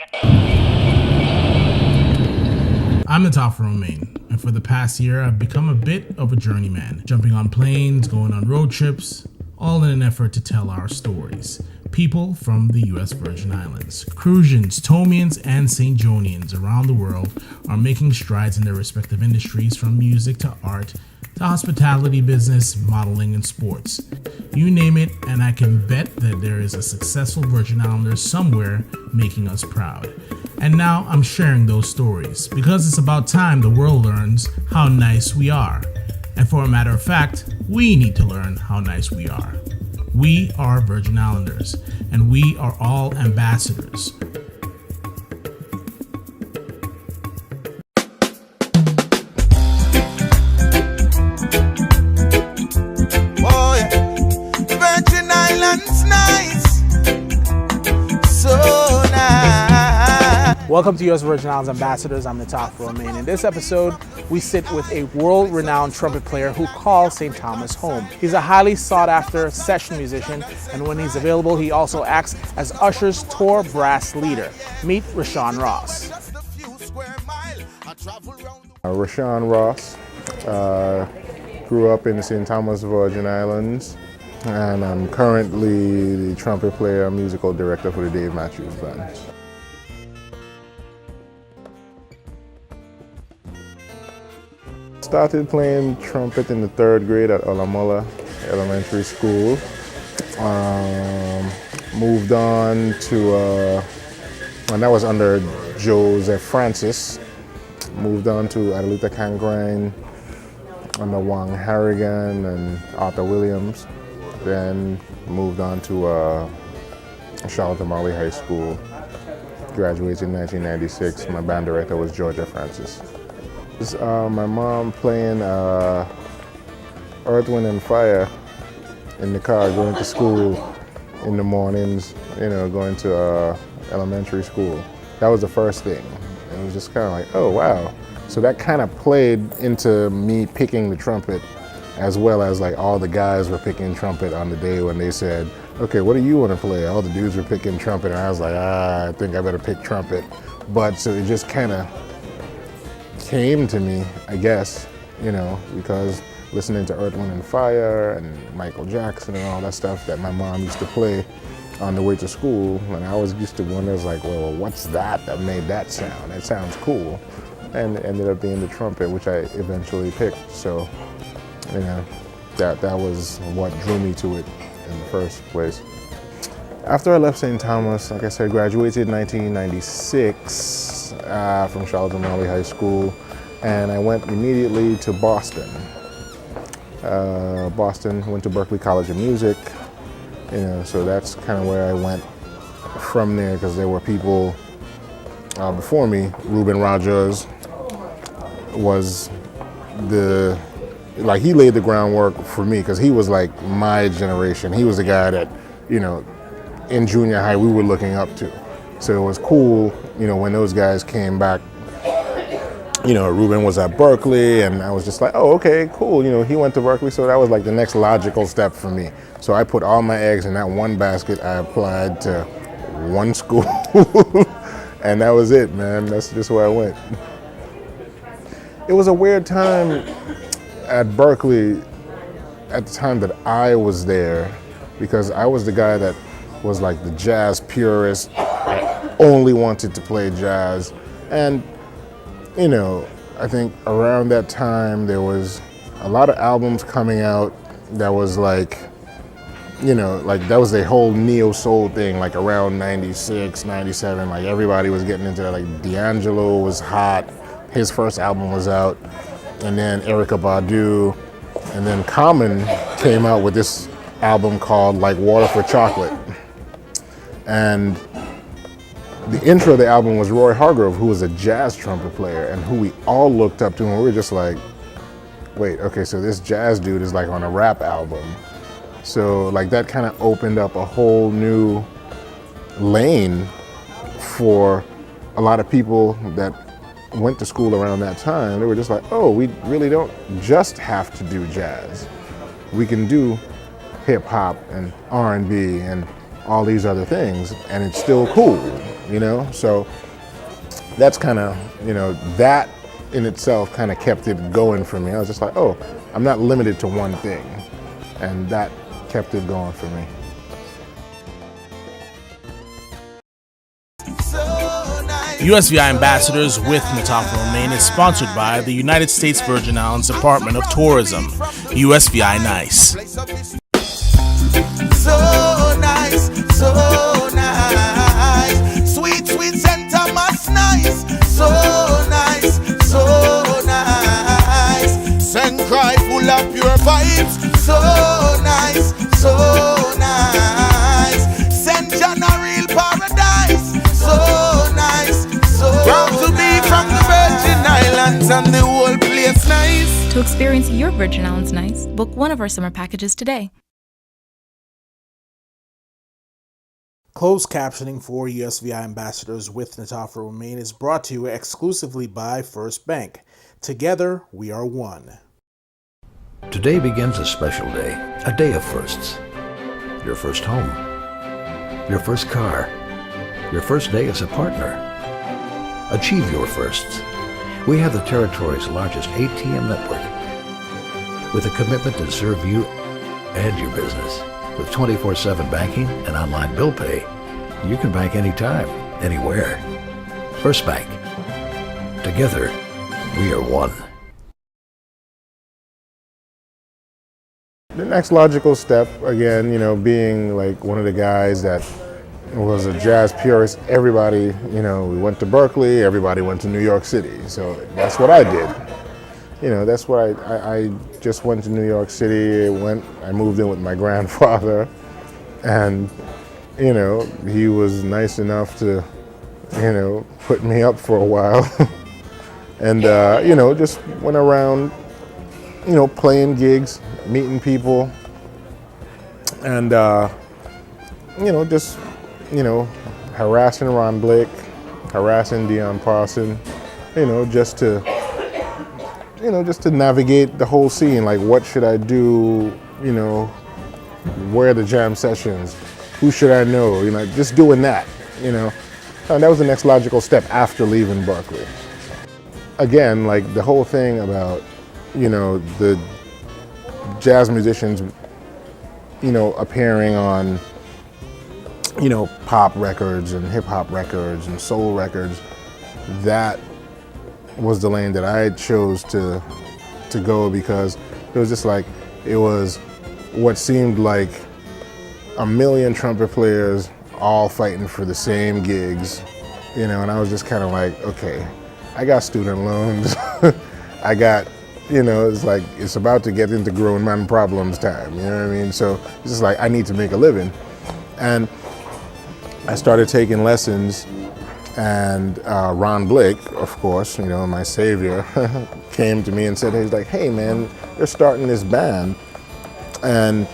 I'm Nataf Romain, and for the past year, I've become a bit of a journeyman, jumping on planes, going on road trips, all in an effort to tell our stories. People from the US Virgin Islands, Cruisians, Tomians, and St. Jonians around the world are making strides in their respective industries, from music to art to hospitality, business, modeling, and sports. You name it, and I can bet that there is a successful Virgin Islander somewhere making us proud. And now I'm sharing those stories because it's about time the world learns how nice we are. And for a matter of fact, we need to learn how nice we are. We are Virgin Islanders, and we are all ambassadors. Oh yeah, Virgin Islands nice, so nice. Welcome to US Virgin Islands Ambassadors. I'm Nataf Romain. In this episode, we sit with a world-renowned trumpet player who calls St. Thomas home. He's a highly sought-after session musician, and when he's available, he also acts as Usher's tour brass leader. Meet Rashawn Ross. Rashawn Ross, grew up in the St. Thomas Virgin Islands, and I'm currently the trumpet player and musical director for the Dave Matthews Band. Started playing trumpet in the 3rd grade at Alamola Elementary School. Moved on to, and that was under Joseph Francis. Moved on to Adelita Cancrine under Wang Harrigan and Arthur Williams. Then moved on to Charlotte Marley High School. Graduated in 1996. My band director was Georgia Francis. My mom playing Earth, Wind and Fire in the car going to school in the mornings, going to elementary school. That was the first thing. It was just kind of like, oh wow. So that kind of played into me picking the trumpet, as well as like all the guys were picking trumpet on the day when they said, okay, what do you want to play? All the dudes were picking trumpet, and I was like, I think I better pick trumpet. But so it just kind of came to me, I guess, because listening to Earth, Wind and Fire and Michael Jackson and all that stuff that my mom used to play on the way to school, and I always used to wonder, like, well, what's that made that sound? That sounds cool. And it ended up being the trumpet, which I eventually picked. So, that was what drew me to it in the first place. After I left St. Thomas, like I said, graduated in 1996 from Charlotte Marley High School, and I went immediately to Boston. Went to Berklee College of Music, so that's kind of where I went from there, because there were people before me. Ruben Rogers was he laid the groundwork for me, because he was like my generation. He was the guy that, in junior high we were looking up to. So it was cool, when those guys came back. Ruben was at Berklee, and I was just like, oh, okay, cool. He went to Berklee, so that was like the next logical step for me. So I put all my eggs in that one basket. I applied to one school, and that was it, man. That's just where I went. It was a weird time at Berklee at the time that I was there, because I was the guy that was like the jazz purist. I only wanted to play jazz. And, I think around that time there was a lot of albums coming out that was like, that was the whole neo-soul thing, like around 96, 97, like everybody was getting into that. Like D'Angelo was hot, his first album was out, and then Erykah Badu, and then Common came out with this album called Like Water for Chocolate. And the intro of the album was Roy Hargrove, who was a jazz trumpet player and who we all looked up to, and we were just like, wait, okay, so this jazz dude is like on a rap album. So like that kind of opened up a whole new lane for a lot of people that went to school around that time. They were just like, oh, we really don't just have to do jazz. We can do hip hop and R&B and all these other things, and it's still cool, you know? So that's kind of, you know, that in itself kind of kept it going for me. I was just like, oh, I'm not limited to one thing. And that kept it going for me. USVI Ambassadors with Natafa Romain is sponsored by the United States Virgin Islands Department of Tourism, USVI Nice. So nice, so nice. Sweet, sweet St. Thomas, nice. So nice, so nice. Send cry full of pure vibes. So nice, so nice. Send John a real paradise. So nice, so proud to be from the Virgin Islands and the whole place nice. To experience your Virgin Islands Nice, book one of our summer packages today. Closed captioning for USVI Ambassadors with Natafa Romain is brought to you exclusively by First Bank. Together, we are one. Today begins a special day, a day of firsts. Your first home, your first car, your first day as a partner. Achieve your firsts. We have the territory's largest ATM network with a commitment to serve you and your business. With 24/7 banking and online bill pay, you can bank anytime, anywhere. First Bank. Together, we are one. The next logical step, again, you know, being like one of the guys that was a jazz purist, everybody, you know, we went to Berkeley, everybody went to New York City. So that's what I did. You know, that's what I just went to New York City. I moved in with my grandfather, and, you know, he was nice enough to, you know, put me up for a while. And, you know, just went around, you know, playing gigs, meeting people, and, you know, just, you know, harassing Ron Blake, harassing Dion Parson, you know, just to navigate the whole scene. Like, what should I do? You know, where are the jam sessions? Who should I know? You know, just doing that, you know. And that was the next logical step after leaving Berkeley. Again, like the whole thing about, you know, the jazz musicians, you know, appearing on, you know, pop records and hip hop records and soul records, that was the lane that I chose to go, because it was just like, it was what seemed like a million trumpet players all fighting for the same gigs, you know, and I was just kind of like, okay, I got student loans, I got, you know, it's like, it's about to get into grown man problems time, you know what I mean? So it's just like, I need to make a living. And I started taking lessons. And Ron Blake, of course, you know, my savior, came to me and said, he's like, hey man, you're starting this band and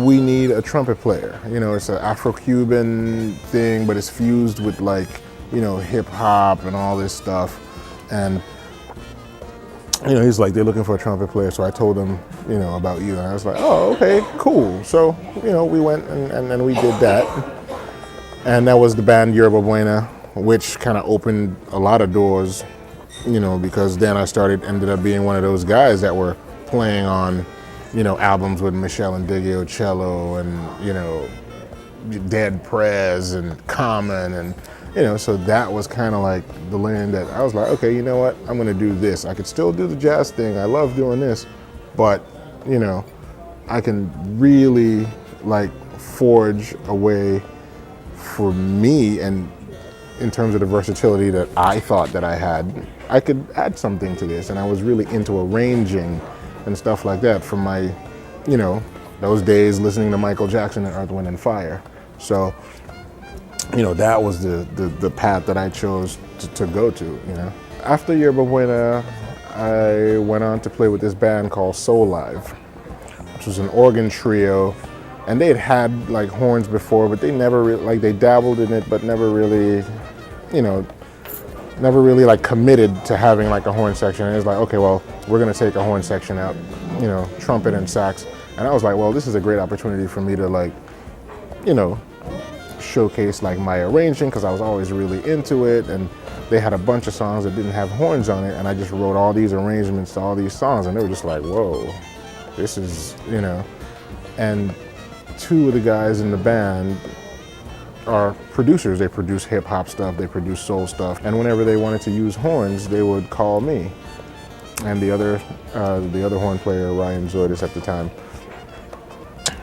we need a trumpet player. You know, it's an Afro-Cuban thing, but it's fused with, like, you know, hip hop and all this stuff. And, you know, he's like, they're looking for a trumpet player. So I told him, you know, about you. And I was like, oh, okay, cool. So, you know, we went and we did that. And that was the band Yerba Buena, which kind of opened a lot of doors, you know, because then I ended up being one of those guys that were playing on, you know, albums with Michelle and Digio cello and, you know, Dead Prez and Common, and, you know, so that was kind of like the lane that I was like, okay, you know what, I'm going to do this. I could still do the jazz thing. I love doing this, but, you know, I can really, like, forge a way for me, and in terms of the versatility that I thought that I had, I could add something to this. And I was really into arranging and stuff like that from my, you know, those days listening to Michael Jackson and Earth, Wind and Fire. So, you know, that was the path that I chose to go to, you know. After Yerba Buena, I went on to play with this band called Soul Live, which was an organ trio. And they had like horns before, but they never really, like, they dabbled in it, but never really, you know, never really like committed to having like a horn section. And it was like, okay, well, we're gonna take a horn section out, you know, trumpet and sax. And I was like, well, this is a great opportunity for me to, like, showcase like my arranging, because I was always really into it, and they had a bunch of songs that didn't have horns on it, and I just wrote all these arrangements to all these songs, and they were just like, whoa, this is, and two of the guys in the band are producers. They produce hip hop stuff, they produce soul stuff, and whenever they wanted to use horns, they would call me and the other horn player, Ryan Zoidis at the time,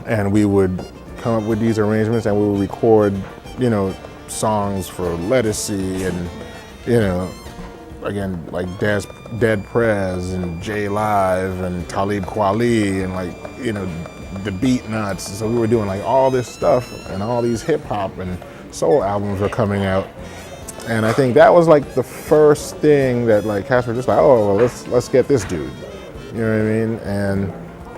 and we would come up with these arrangements, and we would record, songs for Lettucey and, again, like Dead Prez and J Live and Talib Kweli and the Beat Nuts. So we were doing like all this stuff, and all these hip hop and soul albums were coming out. And I think that was like the first thing that like Casper just like, oh, well, let's get this dude. You know what I mean? And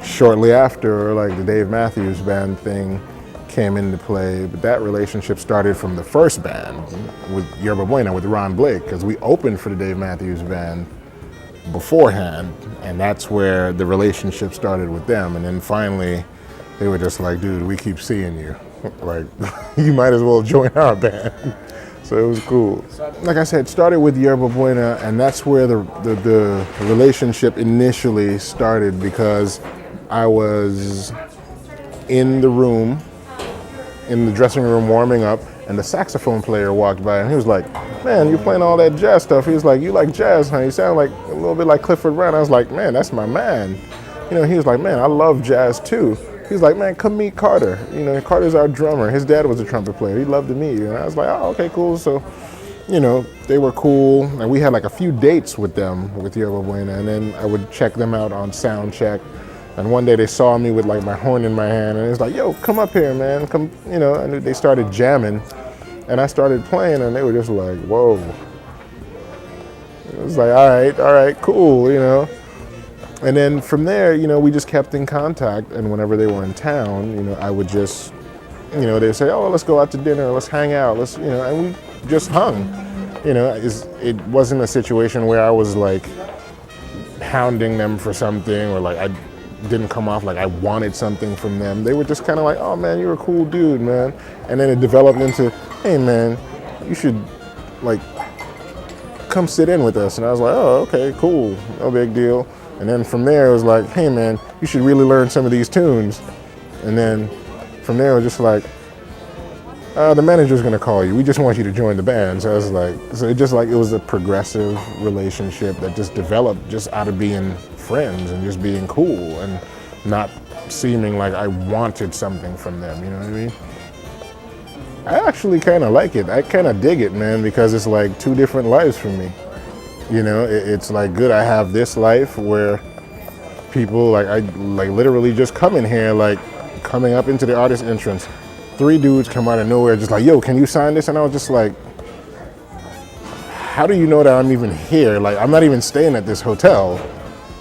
shortly after, like the Dave Matthews Band thing came into play, but that relationship started from the first band with Yerba Buena, with Ron Blake, because we opened for the Dave Matthews Band beforehand, and that's where the relationship started with them. And then finally, they were just like, dude, we keep seeing you. Like, you might as well join our band. So it was cool. Like I said, it started with Yerba Buena, and that's where the relationship initially started, because I was in the room, in the dressing room warming up, and the saxophone player walked by, and he was like, man, you're playing all that jazz stuff. He was like, you like jazz, huh? You sound like a little bit like Clifford Brown. I was like, man, that's my man. He was like, man, I love jazz too. He's like, man, come meet Carter. Carter's our drummer. His dad was a trumpet player. He'd love to meet you. And I was like, oh, okay, cool. So, they were cool. And we had like a few dates with them, with Yerba Buena. And then I would check them out on sound check. And one day they saw me with like my horn in my hand, and it was like, yo, come up here, man. Come, and they started jamming, and I started playing, and they were just like, whoa. It was like, all right, cool, And then from there, we just kept in contact, and whenever they were in town, I would just, they'd say, oh, let's go out to dinner, let's hang out, and we just hung. It wasn't a situation where I was like hounding them for something, or like I didn't come off like I wanted something from them. They were just kind of like, oh man, you're a cool dude, man. And then it developed into, hey man, you should like come sit in with us. And I was like, oh, okay, cool, no big deal. And then from there it was like, hey man, you should really learn some of these tunes. And then from there it was just like, the manager's gonna call you. We just want you to join the band. So I was like, it was a progressive relationship that just developed just out of being friends and just being cool and not seeming like I wanted something from them, you know what I mean? I actually kind of like it. I kind of dig it, man, because it's like two different lives for me. It's like good. I have this life where people like, I like literally just come in here, like coming up into the artist entrance. 3 dudes come out of nowhere just like, yo, can you sign this? And I was just like, how do you know that I'm even here? Like, I'm not even staying at this hotel,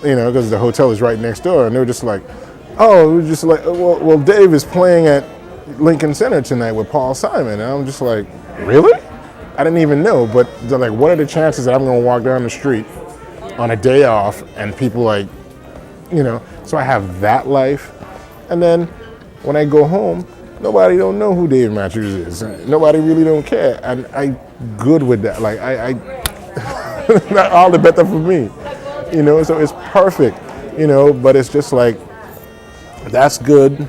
because the hotel is right next door. And they were just like, oh, we're just like, well, Dave is playing at Lincoln Center tonight with Paul Simon. And I'm just like, really? I didn't even know, but they're like, what are the chances that I'm gonna walk down the street on a day off and people like, so I have that life. And then when I go home, nobody don't know who Dave Matthews is. Nobody really don't care. And I good with that. Like I not all the better for me. So it's perfect, but it's just like, that's good.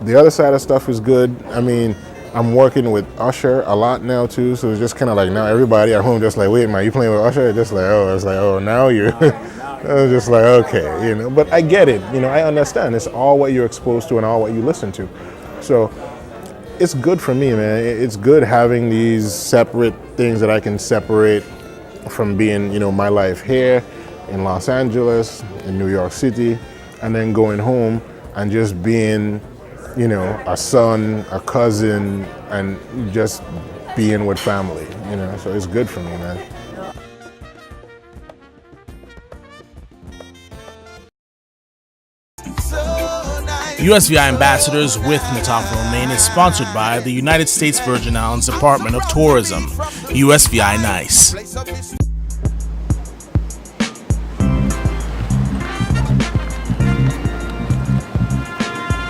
The other side of stuff is good. I mean, I'm working with Usher a lot now too, so it's just kind of like now everybody at home just like, wait, man, you playing with Usher? Just like, oh, it's like, oh, now you're, I was just like, okay, but I get it, I understand. It's all what you're exposed to and all what you listen to. So it's good for me, man. It's good having these separate things that I can separate from being, my life here in Los Angeles, in New York City, and then going home and just being, a son, a cousin, and just being with family, so it's good for me, man. USVI Ambassadors with Natafa Romain is sponsored by the United States Virgin Islands Department of Tourism, USVI Nice.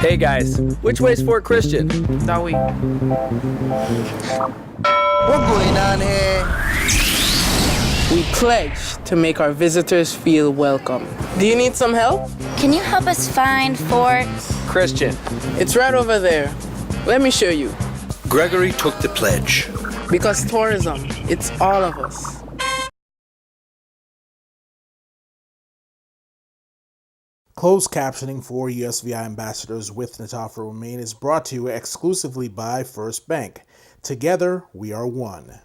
Hey guys, which way's Fort Christian? That way. What going on here? We pledge to make our visitors feel welcome. Do you need some help? Can you help us find Fort Christian. It's right over there. Let me show you. Gregory took the pledge. Because tourism, it's all of us. Closed captioning for USVI ambassadors with Natafa Romain is brought to you exclusively by First Bank. Together, we are one.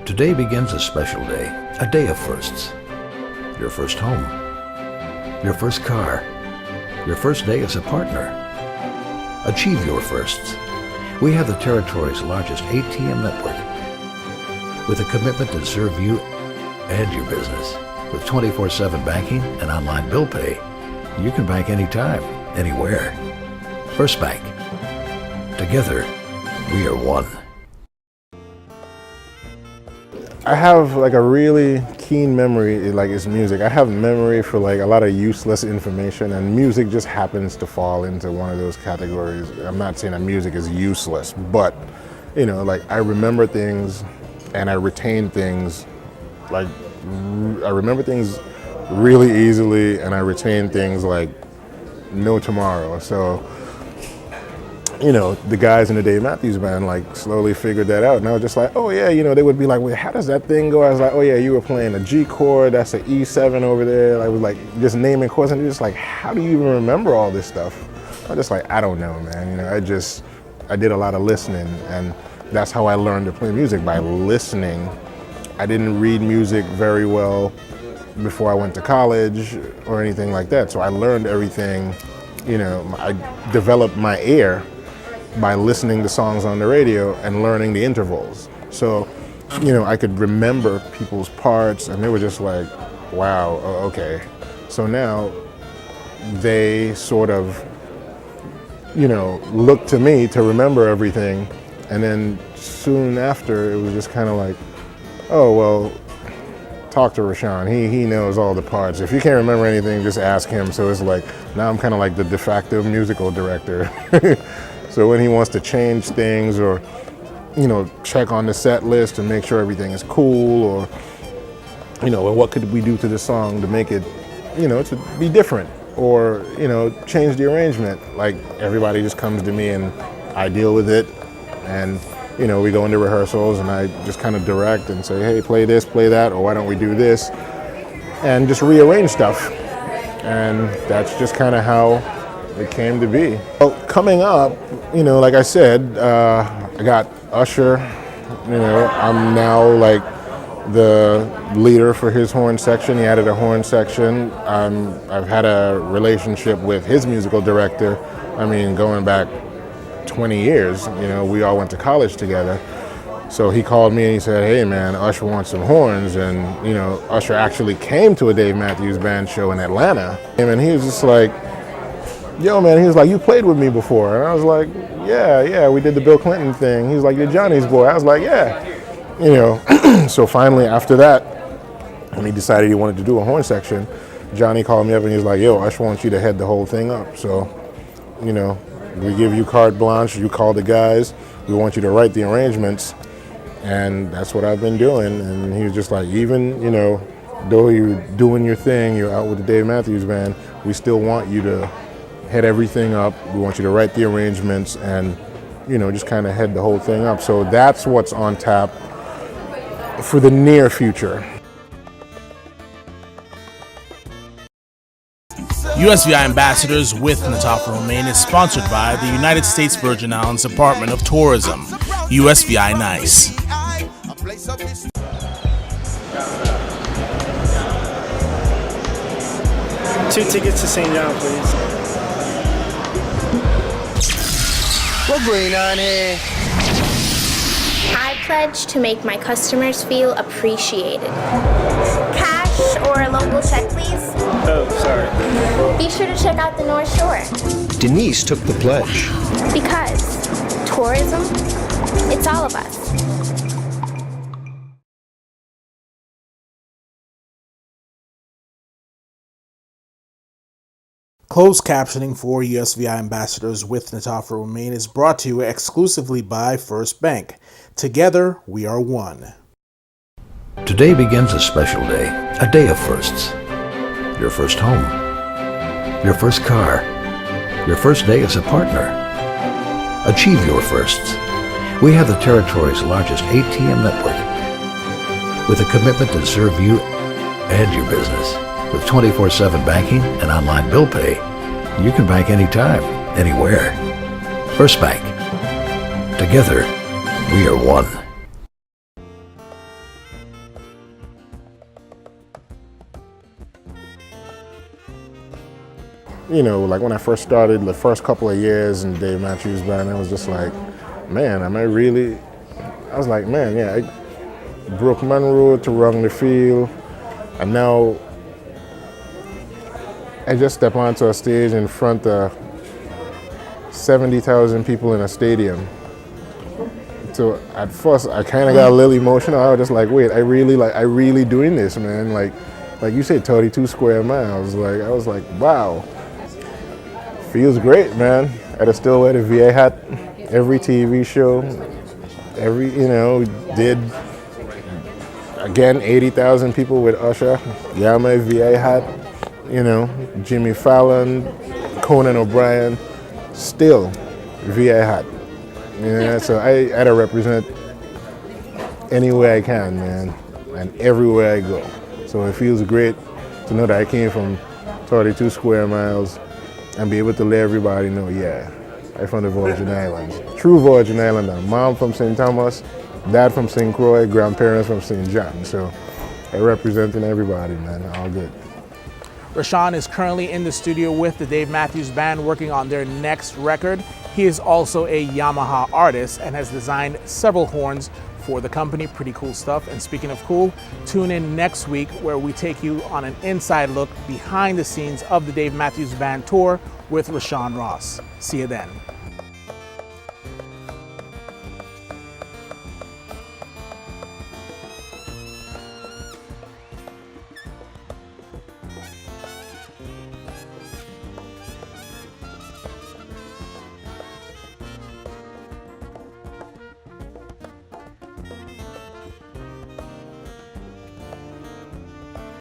Today begins a special day, a day of firsts. Your first home, your first car, your first day as a partner. Achieve your firsts. We have the territory's largest ATM network with a commitment to serve you and your business. With 24/7 banking and online bill pay, you can bank anytime, anywhere. First Bank. Together, we are one. I have like a really keen memory, like it's music. I have memory for like a lot of useless information, and music just happens to fall into one of those categories. I'm not saying that music is useless, but you know, like I remember things and I retain things. Like I remember things really easily and I retain things like no tomorrow. So you know, the guys in the Dave Matthews Band like slowly figured that out, and I was just like, oh yeah, you know, they would be like, well, how does that thing go? I was like, oh yeah, you were playing a G chord, that's an E7 over there. I was like just naming chords, and they're just like, how do you even remember all this stuff? I was just like, I don't know, man. You know, I did a lot of listening, and that's how I learned to play music, by listening. I didn't read music very well before I went to college or anything like that, so I learned everything. You know, I developed my ear by listening to songs on the radio and learning the intervals. So, you know, I could remember people's parts, and they were just like, wow, okay. So now they sort of, you know, look to me to remember everything. And then soon after, it was just kind of like, oh, well, talk to Rashawn. He knows all the parts. If you can't remember anything, just ask him. So it's like, now I'm kind of like the de facto musical director. So when he wants to change things, or, you know, check on the set list and make sure everything is cool, or, you know, what could we do to the song to make it, you know, to be different, or, you know, change the arrangement. Like, everybody just comes to me and I deal with it, and, you know, we go into rehearsals and I just kind of direct and say, hey, play this, play that, or why don't we do this, and just rearrange stuff. And that's just kind of how it came to be. Well, coming up, you know, like I said, I got Usher. You know, I'm now like the leader for his horn section. He added a horn section. I've had a relationship with his musical director. I mean, going back 20 years, you know, we all went to college together. So he called me and he said, hey man, Usher wants some horns. And, you know, Usher actually came to a Dave Matthews Band show in Atlanta. And he was just like, yo man, he was like, you played with me before. And I was like, yeah, we did the Bill Clinton thing. He was like, you're Johnny's boy. I was like, yeah. You know, so finally after that, when he decided he wanted to do a horn section, Johnny called me up and he was like, yo, Usher wants you to head the whole thing up. So, you know, we give you carte blanche, you call the guys, we want you to write the arrangements. And that's what I've been doing. And he was just like, even, you know, though you're doing your thing, you're out with the Dave Matthews Band, we still want you to head everything up. We want you to write the arrangements and, you know, just kind of head the whole thing up. So that's what's on tap for the near future. USVI Ambassadors with Natafa Romain is sponsored by the United States Virgin Islands Department of Tourism, USVI Nice. 2 tickets to St. John, please. What going on here? I pledge to make my customers feel appreciated. Cash or a local check, please. Oh, sorry. Be sure to check out the North Shore. Denise took the pledge. Because tourism, it's all of us. Closed captioning for USVI ambassadors with Nataf Romaine is brought to you exclusively by First Bank. Together, we are one. Today begins a special day, a day of firsts. Your first home, your first car, your first day as a partner. Achieve your firsts. We have the territory's largest ATM network with a commitment to serve you and your business. With 24/7 banking and online bill pay, you can bank anytime, anywhere. First Bank. Together, we are one. You know, like when I first started, the first couple of years in Dave Matthews Band, I was just like, man, I was like, man, yeah, I broke Monroe to run the field, and now I just step onto a stage in front of 70,000 people in a stadium. So at first, I kind of got a little emotional. I was just like, wait, I really doing this, man. Like you said, 32 square miles. Like, I was like, wow. Feels great, man. I'd still wear the VA hat every TV show. Did again 80,000 people with Usher. Yeah, my VA hat. Jimmy Fallon, Conan O'Brien, still VA hat. So I had to represent anywhere I can, man, and everywhere I go. So it feels great to know that I came from 32 square miles and be able to let everybody know, yeah, I'm from the Virgin Islands. True Virgin Islander. Mom from St. Thomas, dad from St. Croix, grandparents from St. John. So I representing everybody, man, all good. Rashawn is currently in the studio with the Dave Matthews Band working on their next record. He is also a Yamaha artist and has designed several horns for the company. Pretty cool stuff. And speaking of cool, tune in next week where we take you on an inside look behind the scenes of the Dave Matthews Band tour with Rashawn Ross. See you then.